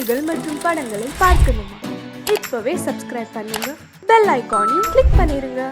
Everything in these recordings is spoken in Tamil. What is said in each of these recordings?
செய்திகள் மற்றும் படங்களை பார்க்கணுமா? இப்பவே சப்ஸ்கிரைப் பண்ணுங்க, பெல் ஐகானையும் கிளிக் பண்ணிருங்க.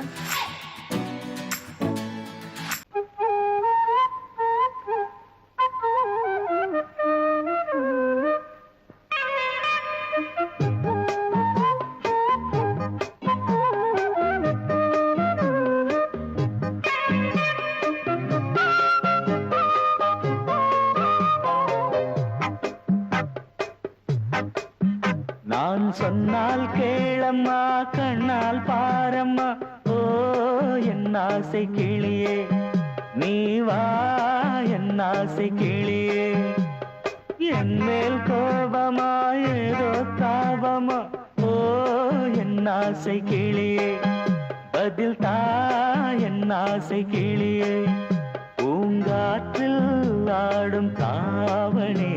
நான் சொன்னால் கேளம்மா, கண்ணால் பாரம்மா, ஓ என் ஆசை கிளியே, நீ வா என் ஆசை கிளியே. என் மேல் கோபமா ஏதோ தாபமா, ஓ என் ஆசை கிளியே, பதில் தா என் ஆசை கிளியே. பூங்காற்றில் ஆடும் தாவணி,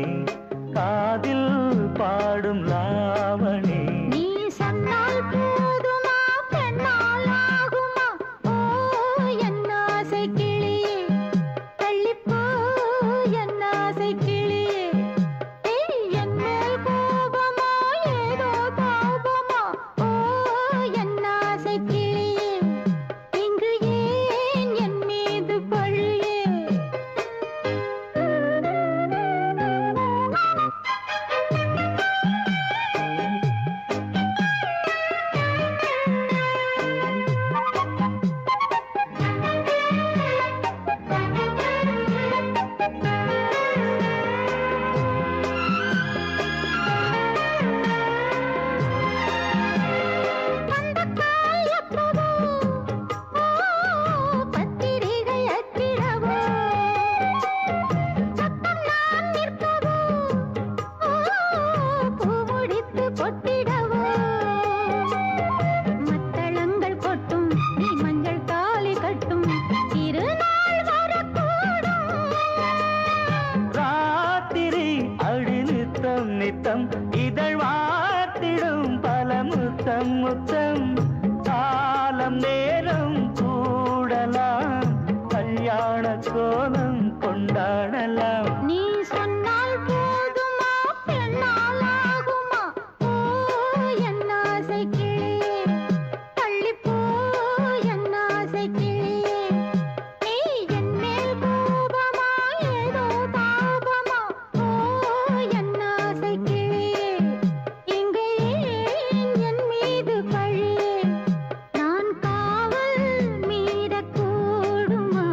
காதில் பாடும் லாவணி. நீ சொன்னால் போதுமா, பெண்ணால் ஆகுமா, ஓ என் ஆசை கிளியே, தள்ளிப்போ என் ஆசை கிளியே. என் மேல் கோபமா ஏதோ தாபமா, ஓ என் ஆசை கிளியே, இங்கு ஏன் என் மீது பழியே? நித்தம் இதழ் வாத்திடும் பல முத்தம் முத்தம், காலம் நேரம் கூடலாம், கல்யாண கோலம் கொண்டாடலாம். நீ சொன்னால் போதுமா, பெண்ணால் ஆகுமா, ஓ என் ஆசை கிளியே, தள்ளிப்போ என் ஆசை கிளியே. நீ என் மேல் கோபமா ஏதோ தாபமா, ஓ என் ஆசை கிளியே, இங்கே ஏன் என் மீது பழியே? நான் காவல் மீறக்கூடுமா,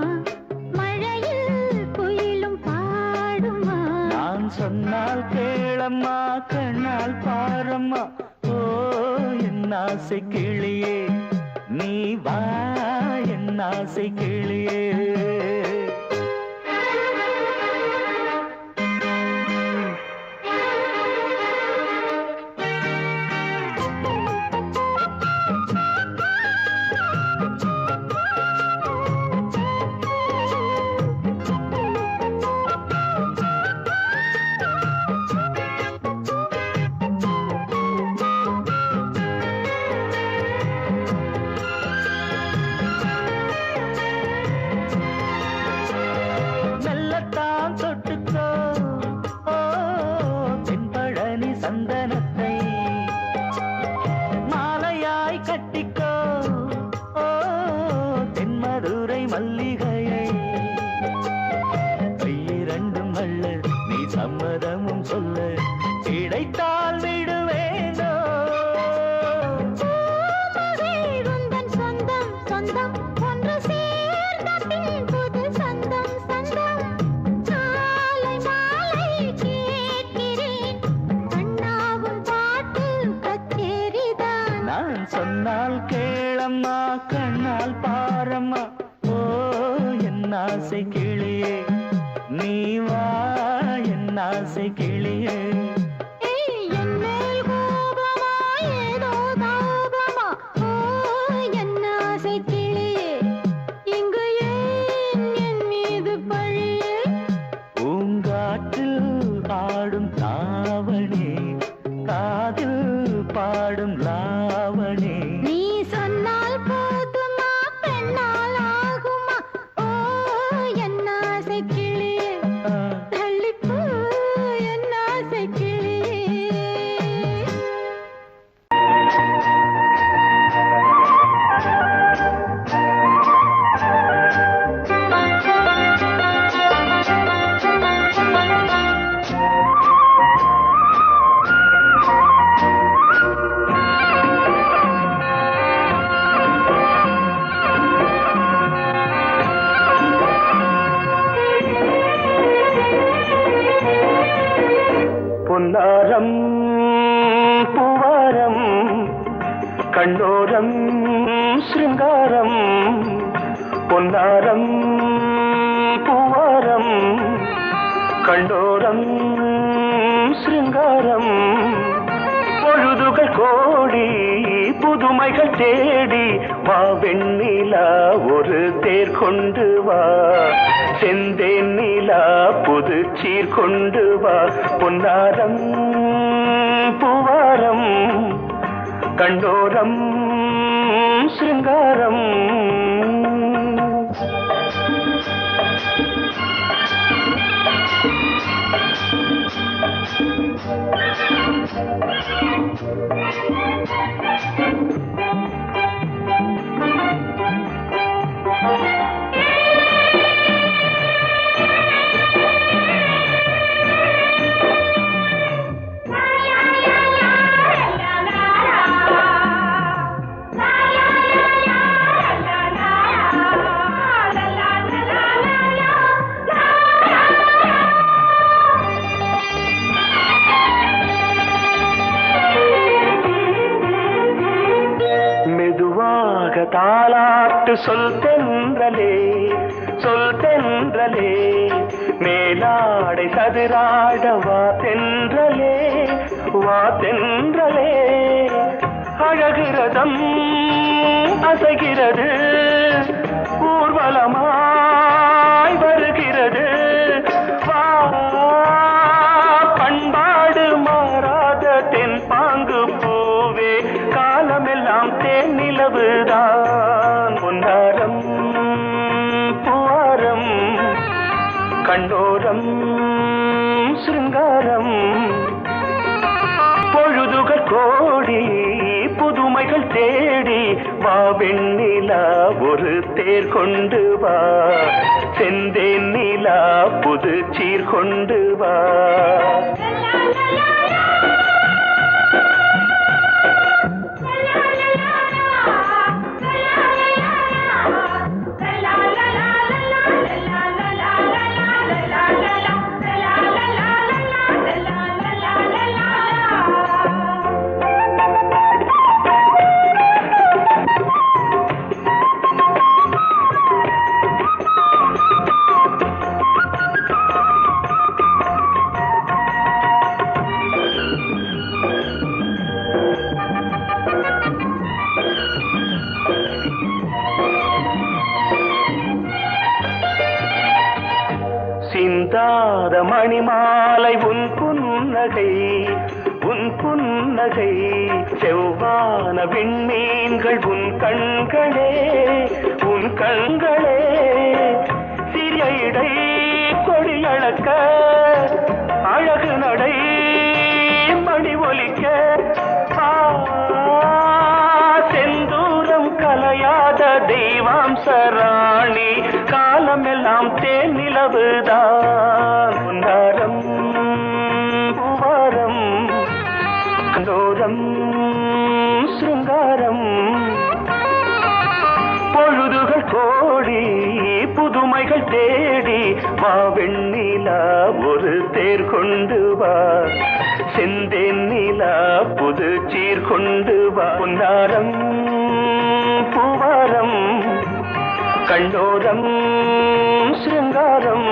மழையில் குயிலும் பாடுமா? நான் சொன்னால் கேளம்மா, கண்ணால் பாரம்மா, ஓ என் ஆசை கிளியே, நீ வா என் ஆசை கிளியே. மெல்லத்தான் தொட்டுக்கோ, ஓ தென்பழனி சந்தனத்தை, மாலையாய் கட்டிக்கோ, ஓ தென்மதுரை மல்லிகையை. கையிரண்டும் அள்ள நீ சம்மதமும் சொல்ல, கிடைத்தால் விடுவேனோ. உந்தன் சொந்தம் சொந்தம் ஒன்று சேர்ந்த பின் புது சொந்தம் சொந்தம். காலை மாலை கேட்கிறேன், கண்ணாவும் பாட்டு கச்சேரிதான். நான் சொன்னால் கேளம்மா, கண்ணால் பாரம்மா, ஓ என் ஆசை கிளியே, நீ வா என் ஆசை கிளியே. பொன்னாரம் பூவாரம் கண்ணோரம் சிருங்காரம் பொன்னாரம் பூவாரம் கண்டோரம் சிருங்காரம் பொழுதுகள் கோடி புதுமைகள் தேடி வா வெண்ணிலா ஒரு தேர் கொண்டு வா செந்தேன் நிலா புது சீர் கொண்டு வா பொன்னாரம் பூவாரம் கண்டோரம் சிருங்காரம் தாலாட்டு சொல் தென்றலே மேலாடை சதுராட வா தென்றலே அழகிறதம் அசைகிறது ஊர்வலமாய் வருகிறது வா பண்பாடு மாறாத தென் பாங்கு பூவே காலமெல்லாம் தேன் நிலவுதான் பொன்னாரம் பூவாரம் கண்ணோரம் சிருங்காரம் பொழுதுகள் கோடி புதுமைகள் தேடி வா வெண்ணிலா ஒரு தேர் கொண்டு வா செந்தேன் நிலா புது சீர் கொண்டு வா சிந்தாத மணிமாலை உன் புன்னகை செவ்வான விண்மீன்கள் உன் கண்களே சிறிய இடை கொடியளக்க அழகு நடை மணி ஒலிக்க செந்தூரம் கலையாத தெய்வாம்சராணி காலமெல்லாம் தேன் நிலவுதான் பொன்னாரம் பூவாரம் கண்டோரம் சிருங்காரம் பொழுதுகள் கோடி புதுமைகள் தேடி வா வெண்ணிலா ஒரு தேர் கொண்டு வா செந்தேன் நிலா புது சீர் கொண்டு வா பொன்னாரம் பூவாரம் கண்டோரம் சிருங்காரம்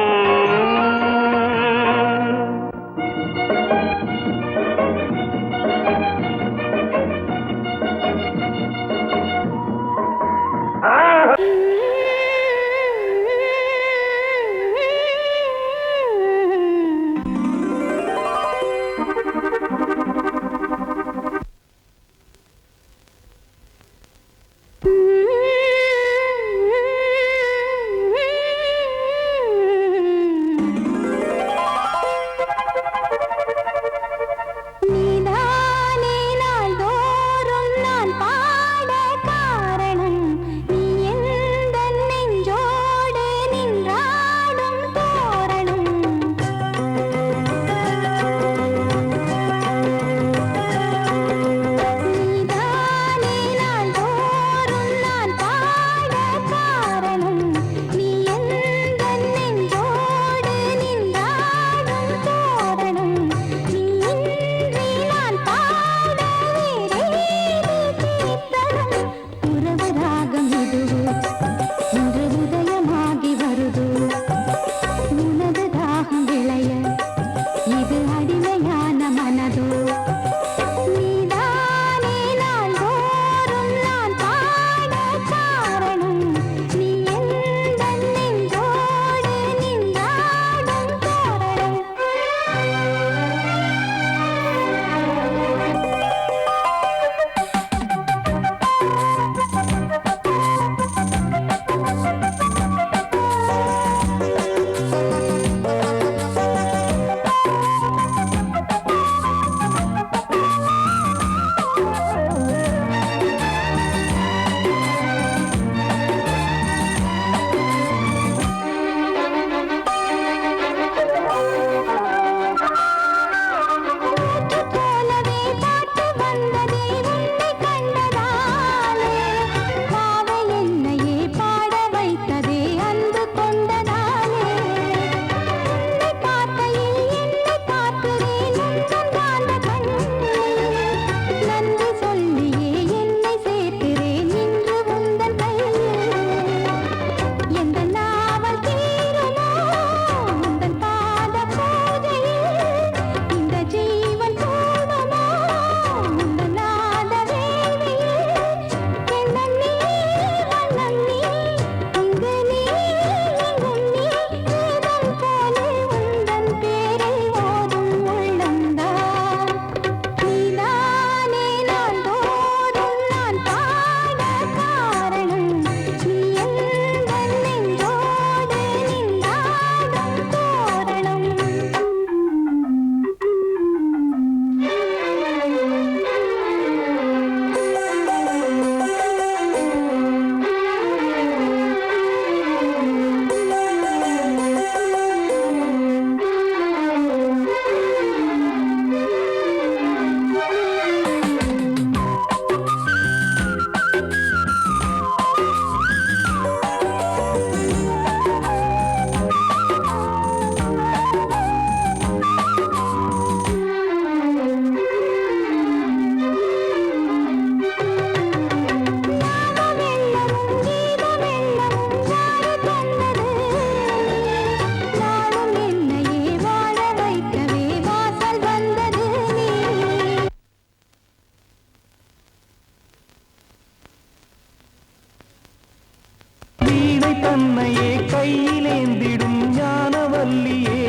தன்னையே கையிலேந்திடும் ஞானவல்லியே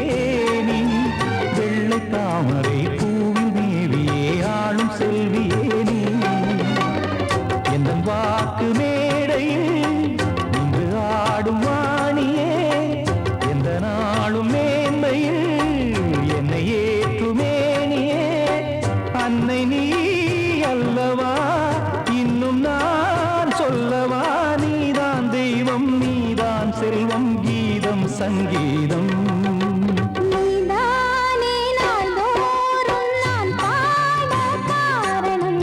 நீ வெள்ளை தாமரை பூவில் மேவியே ஆளும் செல்வியே நீ எந்த வாக்கு மேடையில் நின்று ஆடும் வாணியே எந்த நாளும் மேன்மையில் என்னை ஏற்றுமேனியே அன்னை நீ அல்லவா இன்னும் நான் சொல்லவா நீதான் தெய்வம் நீதான் செல்வம் கீதம் சங்கீதம் நீதானே நாள்தோறும் நான் பாட காரணம்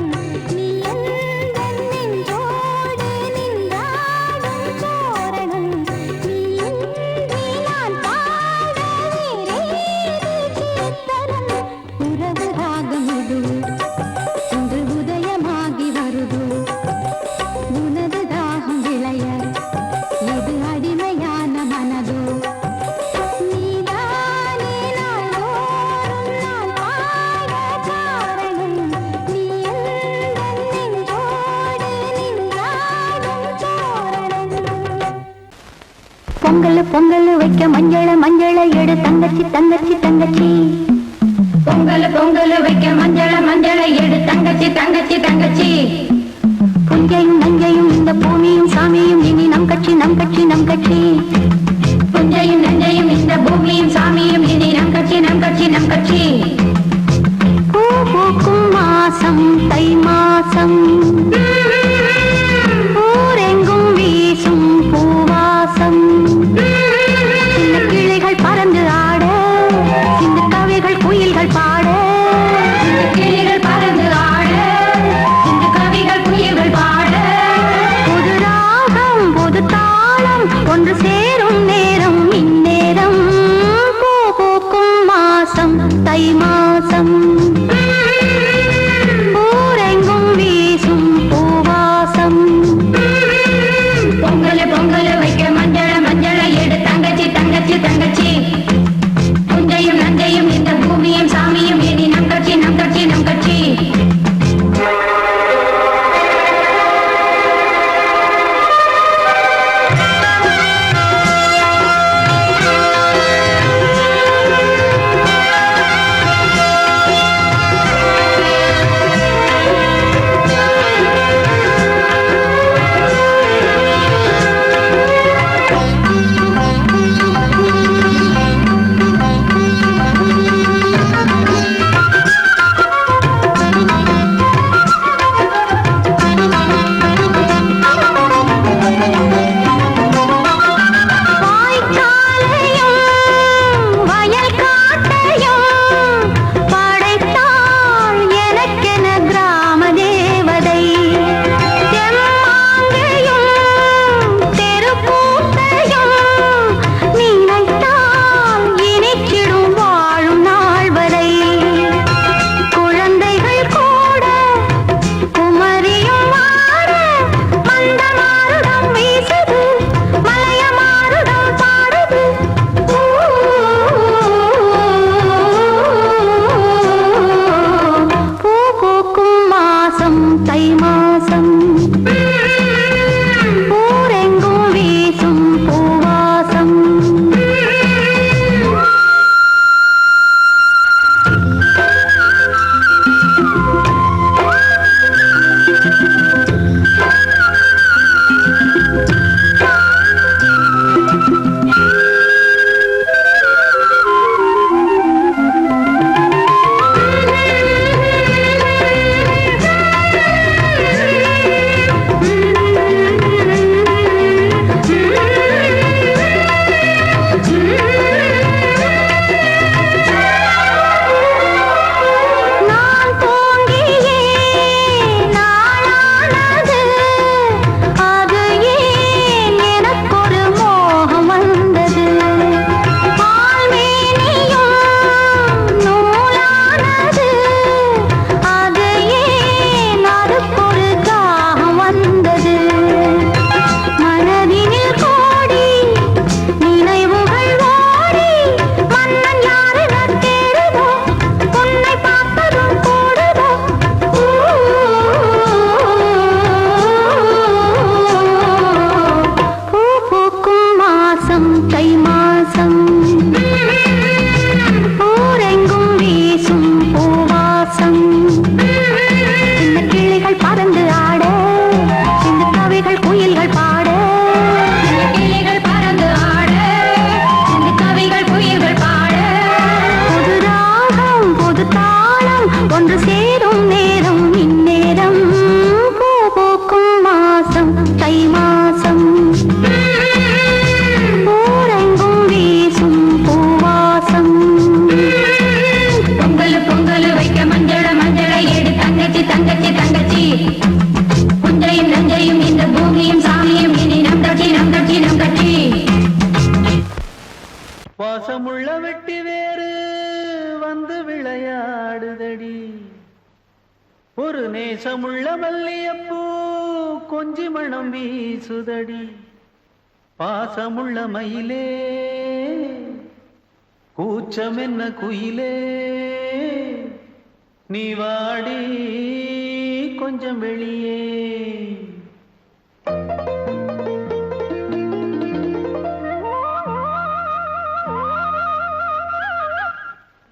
நீ எந்தன் நெஞ்சோடு நின்றாடும் தோரணம் நீ இன்றி நான் பாட வேறேது கீர்த்தனம் உறவு ராகம் இது இன்று உதயமாகி வருது உனது தாகம் விளைய இது அடிமையான மனதோ நீதானே நாள்தோறும் நான் பாட காரணம் நீ எந்தன் நெஞ்சோடு நின்றாடும் தோரணம் பொங்கல் பொங்கல் வைக்க மஞ்சள மஞ்சள எடு தங்கச்சி தங்கச்சி தங்கச்சி பொங்கல் பொங்கல் வைக்க மஞ்சள மஞ்சள எடு தங்கச்சி தங்கச்சி தங்கச்சி புஞ்சையும் நஞ்சையும் இந்த பூமியும் சாமியும் இனி நம் கட்சி நம் கட்சி நம் கட்சி புஞ்சையும் நஞ்சையும் இந்த பூமியும் சாமியும் இனி நம் கட்சி நம் கட்சி நம் கட்சி பூ பூக்கும் மாசம் தை மாசம் ஊரெங்கும் வீசும் பூவாசம் சின்ன கிளிகள் பறந்து ஆட சின்ன கவிகள் குயில்கள் பாட சின்ன கிளிகள் பறந்து ஆட சின்ன கவிகள் குயில்கள் பாட புது ராகம் புது தாளம் ஒன்று சேரும் நேரம் இந்நேரம் பூ பூக்கும் மாசம் தை மாசம் ஊரெங்கும் வீசும் பூவாசம் பொங்கல் பொங்கல் வைக்க மஞ்சள மஞ்சள எடு தங்கச்சி தங்கச்சி தங்கச்சி புஞ்சையும் நஞ்சையும் இந்த பூமியும் சாமியும் இனி நம் கட்சி நம் கட்சி நம் கட்சி சேரும் நேரம் இந்நேரம் பூ பூக்கும் மாசம் தை மாசம் ஊரெங்கும் வீசும் பூவாசம் பொங்கல் பொங்கல் வைக்க மஞ்சள மஞ்சளை எடு தங்கச்சி தங்கச்சி தங்கச்சி புஞ்சையும் நஞ்சையும் இந்த பூமியும் சாமியும் இனி நம் கட்சி நம் கட்சி நம் கட்சி வாசமுள்ள வெட்டி வேறு வந்து விளையாடுதடி ஒரு நேசமுள்ள மல்லியப்பூ கொஞ்சி மணம் வீசுதடி பாசமுள்ள மயிலே கூச்சம் என்ன குயிலே நீ வாடி கொஞ்சம் வெளியே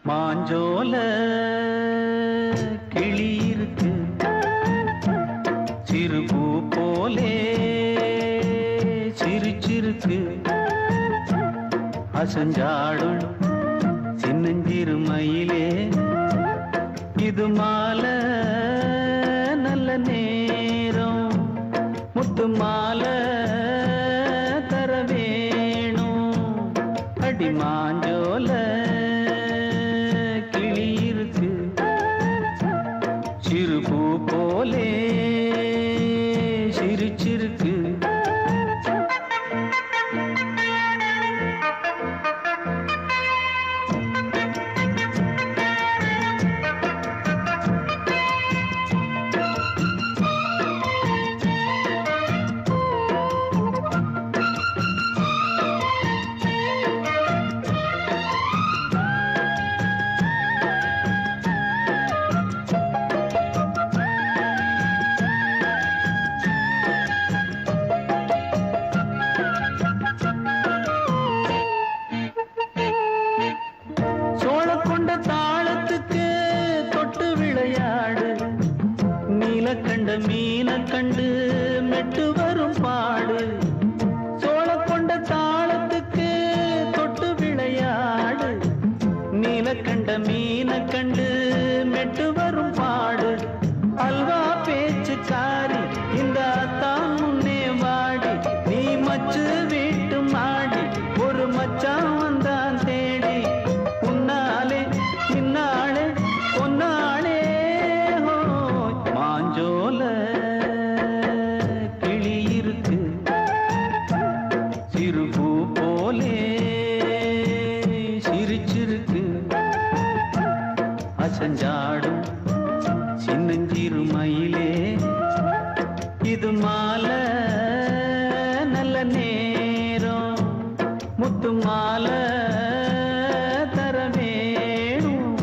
மாஞ்சோல கிளி இருக்கு சிறுபூ போலே சிரிச்சிருக்கு அசஞ்சாடும் சின்னஞ்சிறு மயிலே இது மாலை நல்ல நேரம் முத்து மாலை தர வேணும் அடி மாஞ்சோல கிளி இருக்கு சிறுபூ போலே சிரிச்சிருக்கு சோழக்கொண்ட தாளத்துக்கு தொட்டு விளையாடு நீலக்கண்ட மீன கண்டு மெட்டு வரும் பாடு சோழக்கொண்ட தாளத்துக்கு தொட்டு விளையாடு நீலக்கண்ட மீன கண்டு மெட்டு வரும் பாடு அல்வா பேச்சுக்காரி இந்த தான் முன்னே வாடி நீ மச்சு வீட்டு மாடி ஒரு மச்சான் வந்தான் தேடி உன்னாலே இன்னாளே பொன்னாளே ஹோய் மாஞ்சோல கிளி இருக்கு சிறுபூ போலே சிரிச்சிருக்கு அசஞ்சாடும் சின்னஞ்சிறு மயிலே இது மாலை நல்ல நேரம் முத்து மாலை தர வேணும்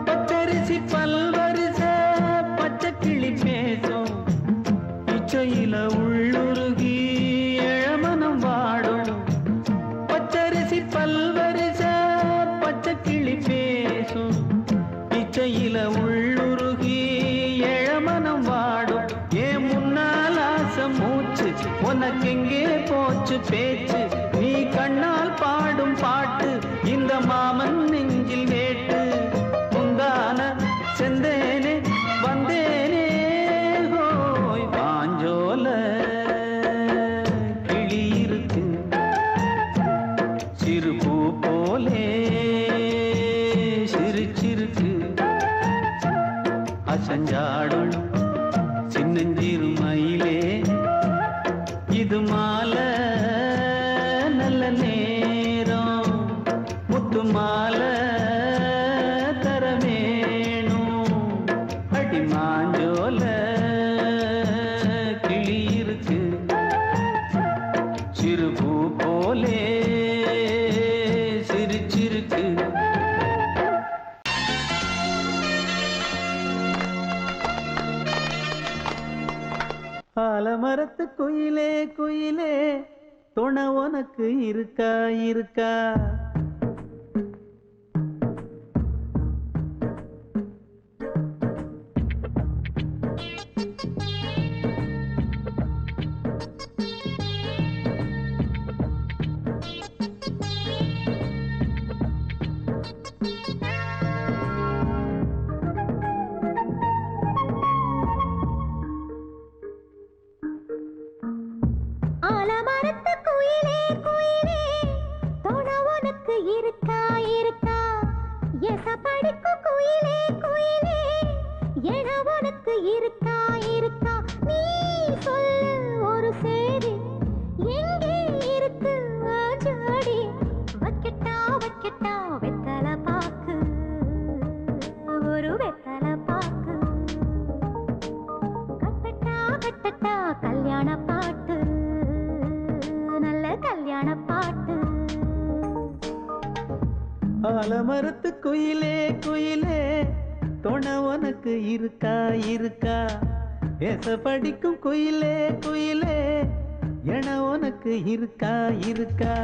பச்சரிசி பல்வரிச பச்சை கிளி பேசும் இச்சையில உள்ளுருகி இளமனம் வாடும் பச்சரிசி பல்வரிச பச்சை கிளி பேசும் இச்சையில உள்ளுருகி இளமனம் வாடும் ஏன் முன்னால் ஆசை மூச்சு உனக்கெங்கே போச்சு பேச்சு நீ கண்ணால் பாடும் பாட்டு இந்த மாமன் நெஞ்சில் வேட்டு முந்தான செந்தேனே வந்தேனே ஹோய் பாஞ்சோல கிளி இருக்கு சிறுபூ போலே சிரிச்சிருக்கு அசஞ்சாடும் சின்னஞ்சிறு மயிலே இது மாலை நல்ல நேரம் முத்து மாலை தர வேணும் அடி மாஞ்சோல கிளி இருக்கு சிறுபூ போலே ஆலமரத்து குயிலே குயிலே துணை உனக்கு இருக்கா இருக்கா? ஆலமரத்து குயிலே குயிலே துணை உனக்கு இருக்கா இருக்கா? எச படிக்கும் குயிலே குயிலே என உனக்கு இருக்கா இருக்கா? நீ சொல்லு ஒரு சேதி எங்கே இருக்கு ஜோடி? வைக்கட்டா வைக்கட்டா வெத்தலை பாக்கு, ஒரு வெத்தலை பாக்கு. கட்டட்டா கட்டட்டா கல்யாண பாட்டு, நல்ல கல்யாண பாட்டு. ஆலமரத்து குயிலே குயிலே துணை உனக்கு இருக்கா இருக்கா? எச படிக்கும் குயிலே குயிலே என உனக்கு இருக்கா இருக்கா?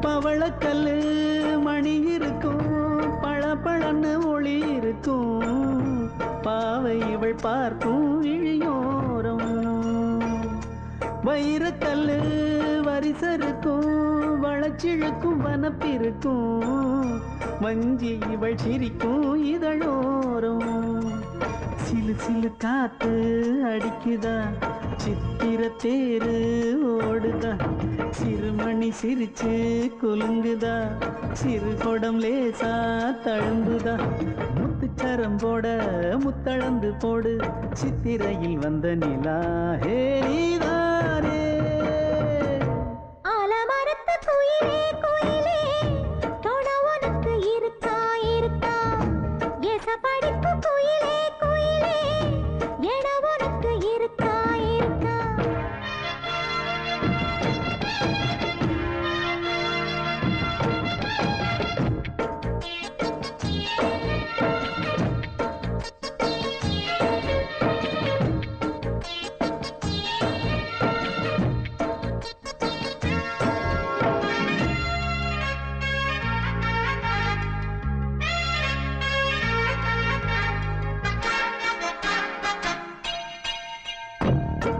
பவளக்கல்லு மணி இருக்கும், பளபளன்னு ஒளி இருக்கும். பாவை இவள் பார்க்கும் இழியோரம். வைரக்கல்லு வரிசருக்கும், வளச்சிழுக்கும் வனப்பிருக்கும். வஞ்சி இவள் சிரிக்கும் இதழோரம். சிலு சிலு காத்து அடிக்குதா, சித்திர தேரு ஓடுதா. சிறுமணி சிரிச்சு குலுங்குதா, சிறு கொடம் லேசா தழும்புதா. முத்துச்சரம் போட முத்தளந்து போடு, சித்திரையில் வந்த நிலா ஹே நீதானே. ஆலமரத்து குயிலே குயிலே துணை உனக்கு இருக்கா இருக்கா? எச படிக்கும் குயிலே குயிலே என உனக்கு இருக்கா இருக்கா?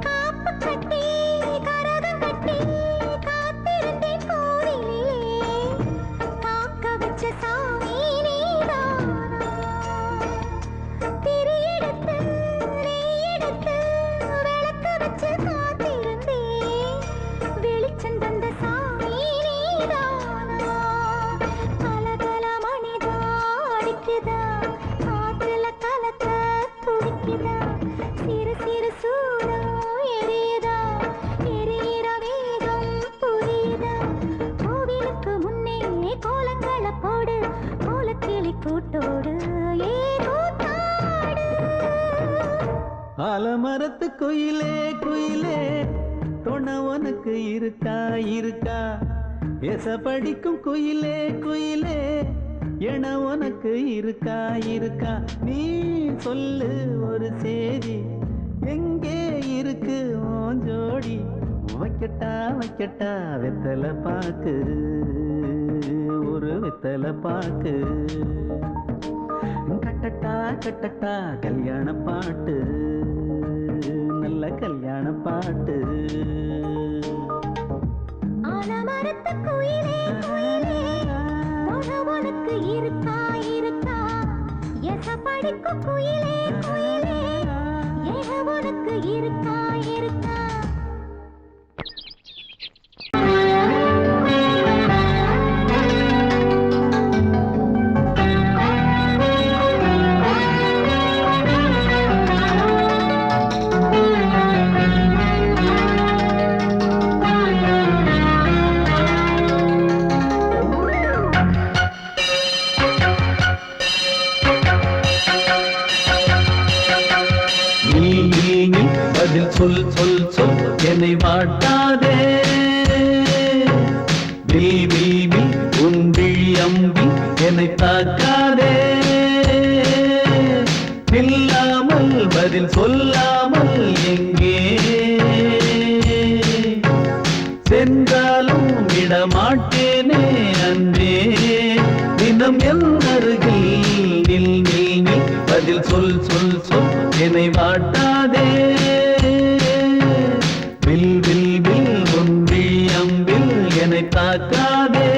காப்பு கட்டி கரகம் கட்டி காத்திருந்தேன் கோவிலிலே. காக்க வச்ச சாமி நீதானா? திரி எடுத்து நெய் எடுத்து விளக்கு வச்சு காத்திருந்தேன். வெளிச்சம் தந்த சாமி நீதானா? கலகல மணிதா அடிக்குதா, காத்துல கலக்க துடிக்குதா. சிறு சிறு சூடம் எரியுதா, எரியிற வேகம் புரியுதா. கோவிலுக்கு முன்னே கோலங்கள போடு, கோலக்கிளி கூட்டோடு ஏ கூத்தாடு. ஆலமரத்து குயிலே குயிலே துணை உனக்கு இருக்கா இருக்கா? எச படிக்கும் குயிலே குயிலே என உனக்கு இருக்கா இருக்கா? நீ சொல்லு ஒரு சேதி எங்கே இருக்கு உன் ஜோடி? வைக்கட்டா வைக்கட்டா வெத்தலை பாக்கு, ஒரு வெத்தலை பாக்கு. கட்டட்டா கட்டட்டா கல்யாண பாட்டு, நல்ல கல்யாண பாட்டு. ஆலமரத்து குயிலே குயிலே துணை உனக்கு இருக்கா இருக்கா? எச படிக்கும் குயிலே குயிலே என உனக்கு இருக்கா இருக்கா? சொல் சொல் சொல் என்னை வாட்டாதே வில் வில் வில் உன் விழி அம்பி என்னை தாக்காதே நில்லாமல் பதில் சொல்லாமல் எங்கே சென்றாலும் விடமாட்டேனே அன்பே தினம் என் அருகில் நில் நில் நில் பதில் சொல் சொல் சொல் என்னை வாட்டாதே வில் வில் வில் உன் விழி அம்பில் என்னை தாக்காதே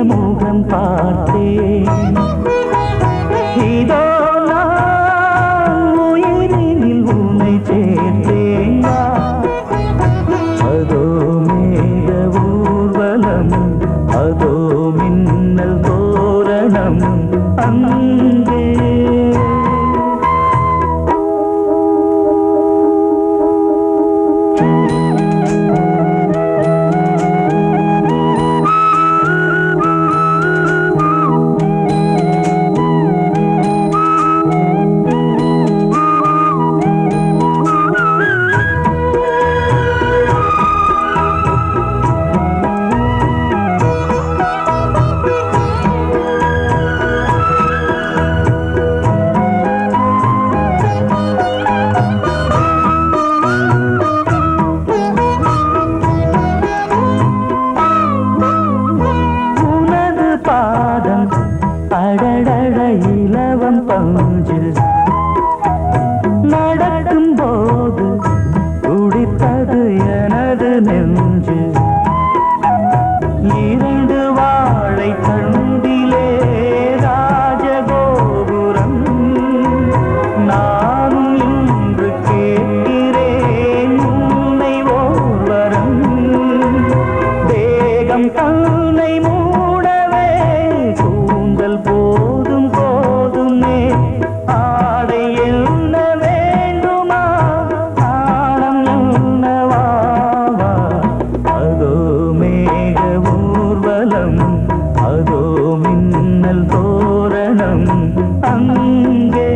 முகம் பார்த்தேன் இதோ நான் உயிரினில் உன்னை சேர்த்தேன் அதோ மேக ஊர்வலம் அதோ மின்னல் தோரணம் அங்கே அடடட இலவம் பஞ்சு நடக்கும் போது துடித்தது எனது நெஞ்சு இரண்டு வாழை தண்டிலே ராஜகோபுரம் நானும் இன்று கேட்கிறேன் உன்னை ஓர்வரம் தேகம் தன்னை மூடவே கூந்தல் போதும் போதுமே ஆடை என்ன வேண்டுமா ஆடம் என்னவா அதோ மேக ஊர்வலம் அதோ மின்னல் தோரணம் அங்கே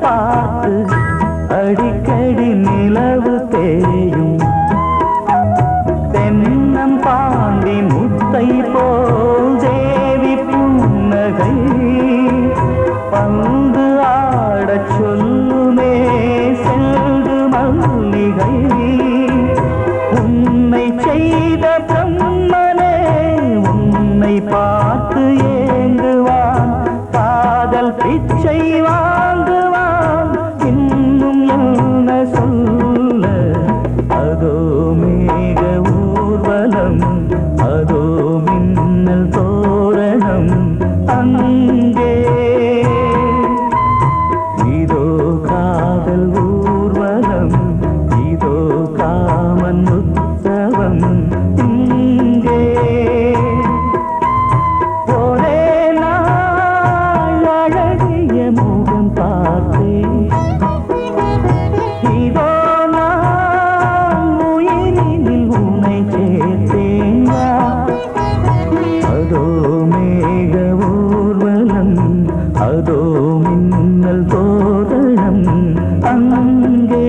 பார்த்து அடிக்கடி நிலவு தேயும் தென்னம் பாண்டி முத்தை போல் தேவி புன்னகை பந்து ஆடச் சொல்லுமே செல்து மல்லிகை உன்னை செய்த பிரம்மனே உன்னை பார்த்து ஏங்குவான் காதல் பிச்சை வாங்குவான் இன்னும் என்ன சொல்ல அதோ மேக ஊர்வலம் அதோ மின்னல் தோரணம் அங்கே இதோ காதல் ஊர்வலம் இதோ காமன் உற்சவம் இங்கே ஒரே நாள் அழகிய முகம் பார்த்தேன் இதோ நான் உயிரினில் உன்னை சேர்த்தேன் அதோ மேக ஊர்வலம் அதோ மின்னல் தோரணம் அங்கே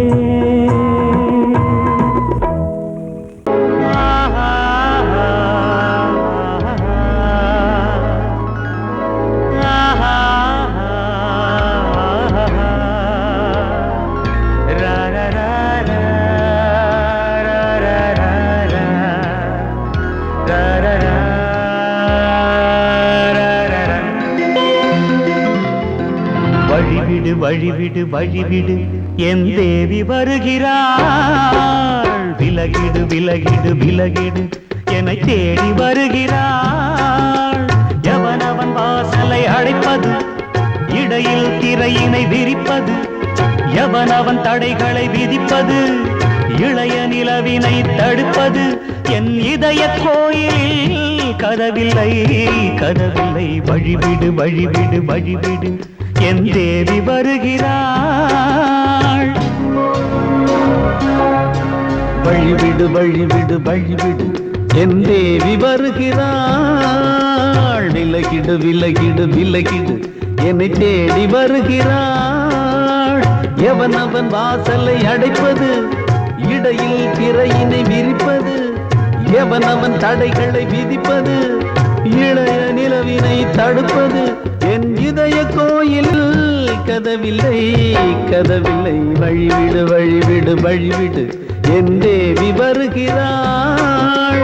வழிவிடு வழிவிடு வழிவிடு என் தேவி வருகிறாள் விலகிடு விலகிடு விலகிடு என்னை தேடி வருகிறாள் எவனவன் வாசலை அடைப்பது இடையில் திரையினை விரிப்பது எவனவன் தடைகளை விதிப்பது இளைய நிலவினை தடுப்பது என் இதய கோயிலில் கதவில்லை கதவில்லை வழிவிடு வழிவிடு வழிவிடு என் தேவி வருகிறாள். வழிவிடு வழிவிடு வழிவிடு என் தேவி வருகிறாள். விலகிடு விலகிடு விலகிடு என்னை தேடி வருகிறாள். எவன் அவன் வாசலை அடைப்பது, இடையில் திரையினை விரிப்பது, எவன் அவன் தடைகளை விதிப்பது, இளைய நிலவினை தடுப்பது, என் இதய கோயில் கதவில்லை கதவில்லை. வழிவிடு வழிவிடு வழிவிடு என் தேவி வருகிறாள்.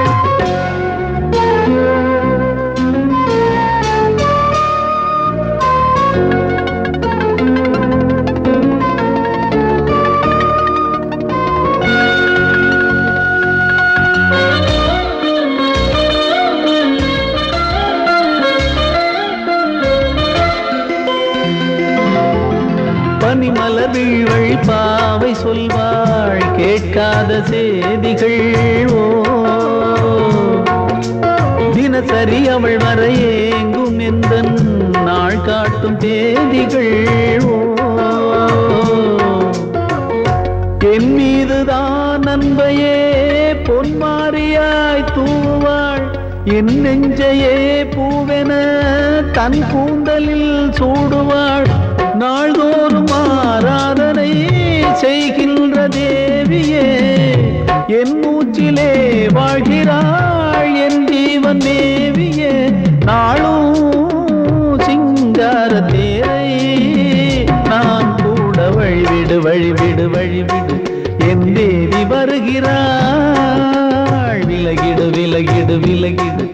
பனிமலர் வீழ்வழி பாவை சொல்வாள் கேட்காத செய்திகள். ஓ தினசரி அவள் வர ஏங்கும் எந்த நாள் காட்டும் தேதிகள். ஓ என் மீதுதான் அன்பையே பொன்மாரியாய் தூவாள். என் நெஞ்சையே பூவென தன் கூந்தலில் சூடுவாள். நாள்தோறும் ஆராதனை செய்கின்ற தேவியே என் மூச்சிலே வாழ்கிறாள். என் ஜீவன் தேவியே நாளும் சிங்கார தேரை நான் கூட. வழிவிடு வழிவிடு வழிவிடு என் தேவி வருகிறாள். விலகிடு விலகிடு விலகிடு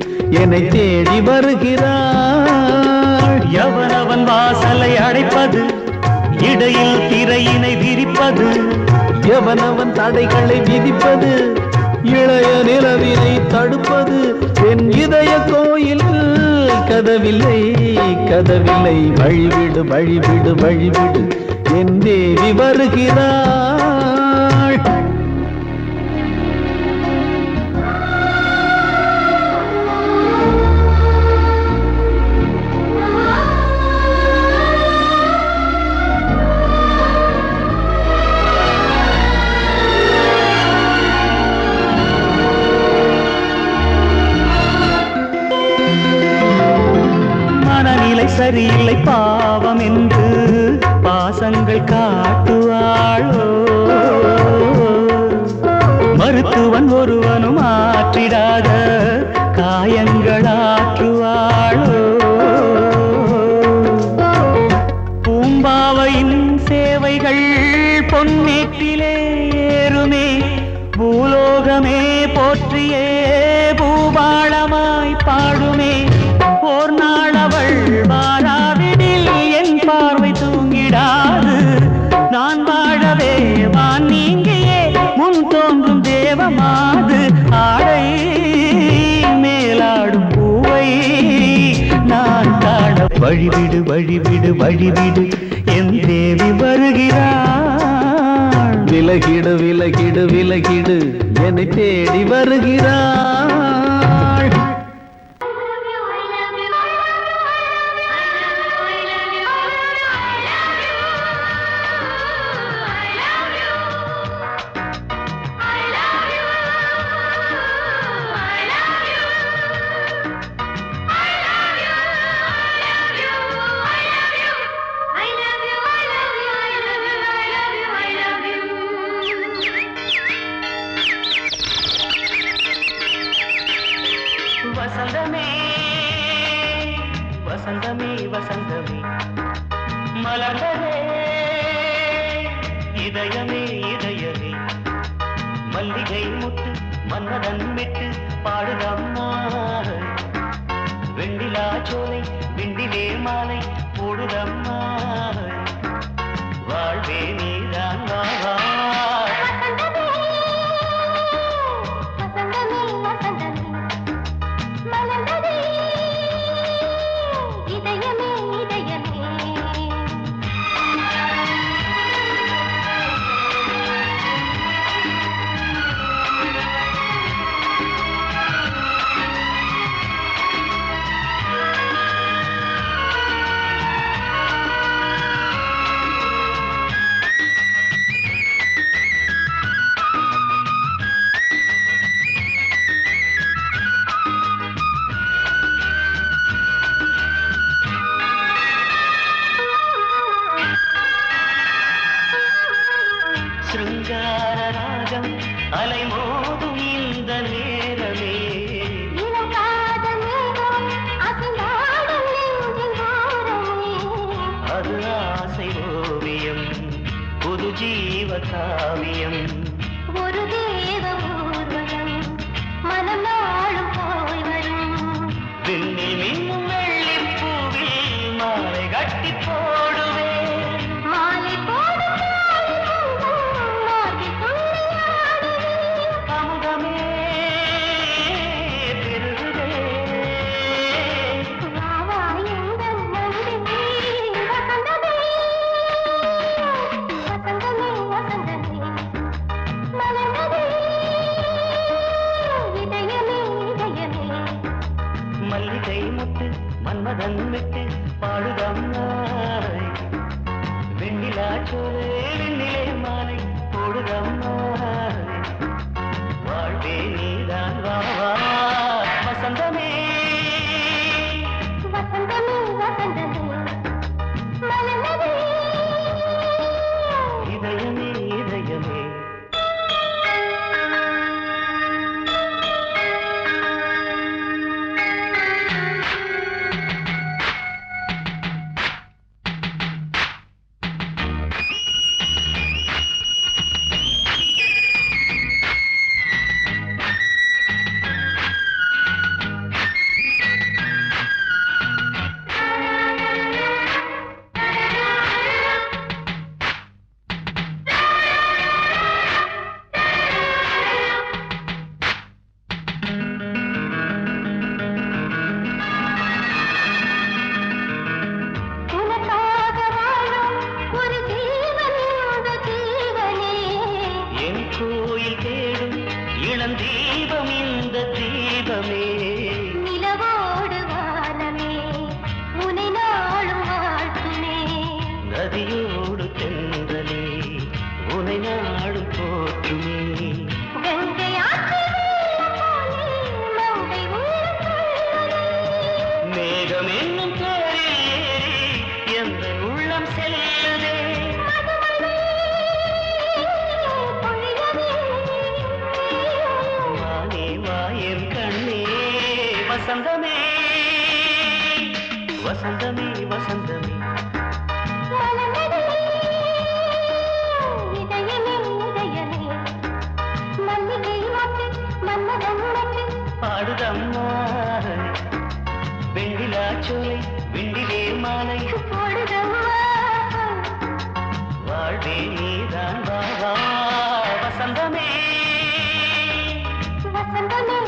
என்னை தேடி வருகிறாள். எவனவன் வாசலை அடைப்பது, இடையில் திரையினை விரிப்பது, எவனவன் தடைகளை விதிப்பது, இளைய நிலவினை தடுப்பது, என் இதய கோயில் கதவில்லை கதவில்லை. வழிவிடு வழிவிடு வழிவிடு என் தேவி வருகிறாள். சரியில்லை பாவம் என்று பாசங்கள் காட்டுவாளோ. மருத்துவன் ஒருவனும் ஆற்றிடாத காயங்களாற்றுவாளோ. பூம்பாவையின் சேவைகள் பொன்னேற்றிலே ஏறுமே. பூலோகமே போற்றியே பூபாளமாய் பாடுமே. ஓர் நாள் அவள் வாராவிடில் என் பார்வை தூங்கிடாது. நான் வாழவே வான் நீங்கியே முன் தோன்றும் தேவமாது. ஆடை மேலாடும் பூவை நான் காண. வழிவிடு வழிவிடு வழிவிடு என் தேவி வருகிறாள். விலகிடு விலகிடு விலகிடு என்னை தேடி வருகிறாள். வசந்தமே வசந்தமே வசந்தமே மலர்ந்ததே இதயமே இதயமே. மல்லிகை முட்டு மன்மதன் விட்டு பாடுதம்மா. வெண்ணிலா சோலை விண்டிலே மாலை போடுதம்மா. வாழ்வே நீதான் வா வா. சிருங்கார ராகம் அலைமோதும் இந்த நேரமே இளம் காதல் மேகம் அசைந்தாடும் நெஞ்சின் ஓரமே. அது ஆசை ஓவியம் புது ஜீவ காவியம் ஒரு தேவ ஊர்வலம் மனம் நாளும் போய் வரும். விண்ணில் மின்னும் வெள்ளிப் பூவில் மாலை கட்டி போடுவேன் மாலை போடும் மார்கழி துள்ளியாடுவேன். அமுதமே பெருகுதே வா வா எங்கள் நந்தினி வசந்தமே வசந்தமே வசந்தமே மலர்ந்ததே இதயமே இதயமே. மல்லிகை முட்டு மன்மதன் விட்டு பாடுதம்மாய் வெண்ணிலா சோலே வெண்ணிலே மாலை போடுதம்மாய் வாழ்வே நீதான் வா வா வசந்தமே வசந்தமே வசந்தமே மலர்ந்ததே இதயமே இதயமே உனக்காக வாழும் ஒரு ஜீவன் இந்த ஜீவனே. என் கோயில் தேடும் இளந்தீபம் இந்த தீபமே நிலவோடு வானமே உனை நாளும் வாழ்த்துமே. நதியோடு தென்றலே உனை நாடு போற்றுமே கங்கை ஆற்று வெள்ளம் போலே மங்கை உள்ளம் கொள்ளுதே. மேகம் என்னும் தேரில் ஏறி எந்த உள்ளம் செல்லுதே மதுமழை பொழியவே. வானே வாயன் கண்ணே வசந்தமே வசந்தமே வசந்தமே மலர்ந்ததே இதயமே இதயமே. மல்லிகை மொட்டு மன்மதன் மொட்டு பாடுதம்மா வெண்ணிலா சோலை விண்டிலே மாலை போடுதம்மா. வாழ்வே நீதான் வா வா வசந்தமே வசந்தமே